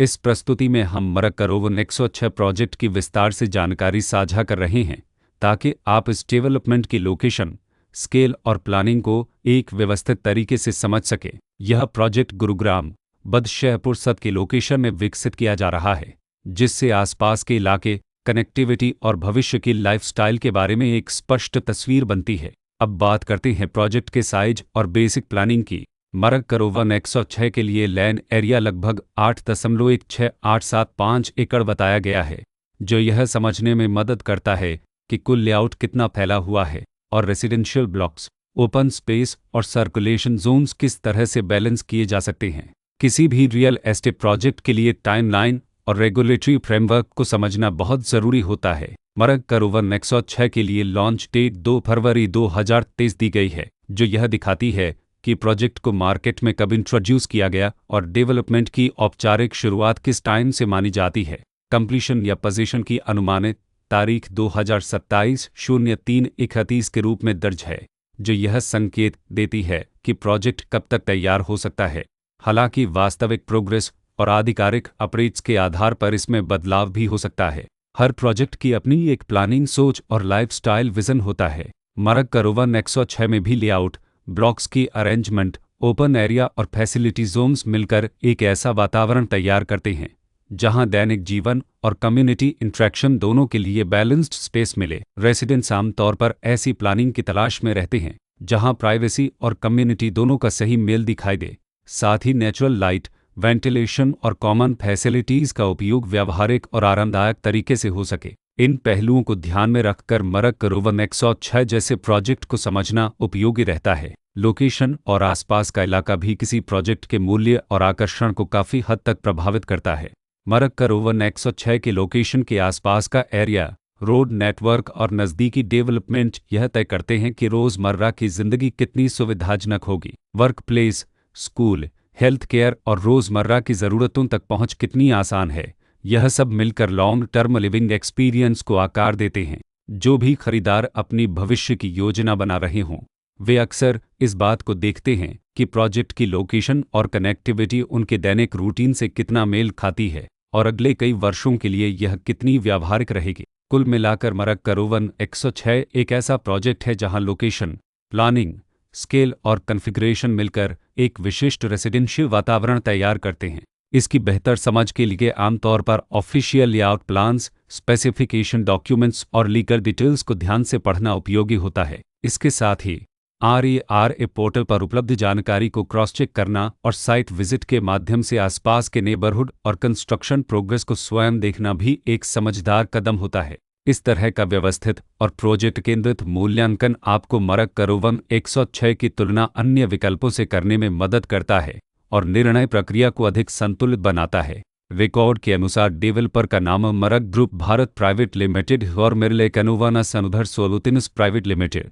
इस प्रस्तुति में हम मरक करोवन 106 प्रोजेक्ट की विस्तार से जानकारी साझा कर रहे हैं ताकि आप इस डेवलपमेंट की लोकेशन, स्केल और प्लानिंग को एक व्यवस्थित तरीके से समझ सकें। यह प्रोजेक्ट गुरुग्राम, बदशहपुर सत के लोकेशन में विकसित किया जा रहा है, जिससे आसपास के इलाके, कनेक्टिविटी और भविष्य की लाइफस्टाइल के बारे में एक स्पष्ट तस्वीर बनती है। अब बात करते हैं प्रोजेक्ट के साइज और बेसिक प्लानिंग की। मरक करोवन 106 के लिए लैंड एरिया लगभग 8.16875 एकड़ बताया गया है, जो यह समझने में मदद करता है कि कुल लेआउट कितना फैला हुआ है और रेसिडेंशियल ब्लॉक्स, ओपन स्पेस और सर्कुलेशन जोन्स किस तरह से बैलेंस किए जा सकते हैं। किसी भी रियल एस्टेट प्रोजेक्ट के लिए टाइमलाइन और रेगुलेटरी फ्रेमवर्क को समझना बहुत ज़रूरी होता है। मरक करोवन 106 के लिए लॉन्च डेट 2 फरवरी 2023 दी गई है, जो यह दिखाती है कि प्रोजेक्ट को मार्केट में कब इंट्रोड्यूस किया गया और डेवलपमेंट की औपचारिक शुरुआत किस टाइम से मानी जाती है। कंप्लीशन या पोजीशन की अनुमानित तारीख 2027/03/31 के रूप में दर्ज है, जो यह संकेत देती है कि प्रोजेक्ट कब तक तैयार हो सकता है। हालांकि वास्तविक प्रोग्रेस और आधिकारिक अपडेट्स के आधार पर इसमें बदलाव भी हो सकता है। हर प्रोजेक्ट की अपनी एक प्लानिंग सोच और लाइफस्टाइल विजन होता है। मरक करोवन 106 में भी लेआउट, ब्लॉक्स की अरेंजमेंट, ओपन एरिया और फैसिलिटी जोन्स मिलकर एक ऐसा वातावरण तैयार करते हैं जहां दैनिक जीवन और कम्युनिटी इंटरेक्शन दोनों के लिए बैलेंस्ड स्पेस मिले। रेसिडेंट्स आमतौर पर ऐसी प्लानिंग की तलाश में रहते हैं जहां प्राइवेसी और कम्युनिटी दोनों का सही मेल दिखाई दे। साथ ही नेचुरल लाइट, वेंटिलेशन और कॉमन फैसिलिटीज़ का उपयोग व्यावहारिक और आरामदायक तरीके से हो सके। इन पहलुओं को ध्यान में रखकर मरक करोवन 106 जैसे प्रोजेक्ट को समझना उपयोगी रहता है। लोकेशन और आसपास का इलाका भी किसी प्रोजेक्ट के मूल्य और आकर्षण को काफ़ी हद तक प्रभावित करता है। मरक करोवन 106 के लोकेशन के आसपास का एरिया, रोड नेटवर्क और नज़दीकी डेवलपमेंट यह तय करते हैं कि रोज़मर्रा की ज़िंदगी कितनी सुविधाजनक होगी। Work place, school, health care और रोज़मर्रा की ज़रूरतों तक पहुंच कितनी आसान है। यह सब मिलकर लॉन्ग टर्म लिविंग एक्सपीरियंस को आकार देते हैं। जो भी खरीदार अपनी भविष्य की योजना बना रहे हों, वे अक्सर इस बात को देखते हैं कि प्रोजेक्ट की लोकेशन और कनेक्टिविटी उनके दैनिक रूटीन से कितना मेल खाती है और अगले कई वर्षों के लिए यह कितनी व्यावहारिक रहेगी। कुल मिलाकर मरक करोवन 106 एक ऐसा प्रोजेक्ट है जहां लोकेशन, प्लानिंग, स्केल और कॉन्फ़िगरेशन मिलकर एक विशिष्ट रेसिडेंशियल वातावरण तैयार करते हैं। इसकी बेहतर समझ के लिए आमतौर पर official layout plans, specification documents और लीगल डिटेल्स को ध्यान से पढ़ना उपयोगी होता है। इसके साथ ही RERA पोर्टल पर उपलब्ध जानकारी को क्रॉस चेक करना और साइट विजिट के माध्यम से आसपास के नेबरहुड और कंस्ट्रक्शन प्रोग्रेस को स्वयं देखना भी एक समझदार कदम होता है। इस तरह का व्यवस्थित और प्रोजेक्ट केंद्रित मूल्यांकन आपको मरक करोवन 106 की तुलना अन्य विकल्पों से करने में मदद करता है और निर्णय प्रक्रिया को अधिक संतुलित बनाता है। रिकॉर्ड के अनुसार डेवलपर का नाम मरक ग्रुप भारत प्राइवेट लिमिटेड और मिरले कनोवाना सनुधर सोलुतिनस प्राइवेट लिमिटेड।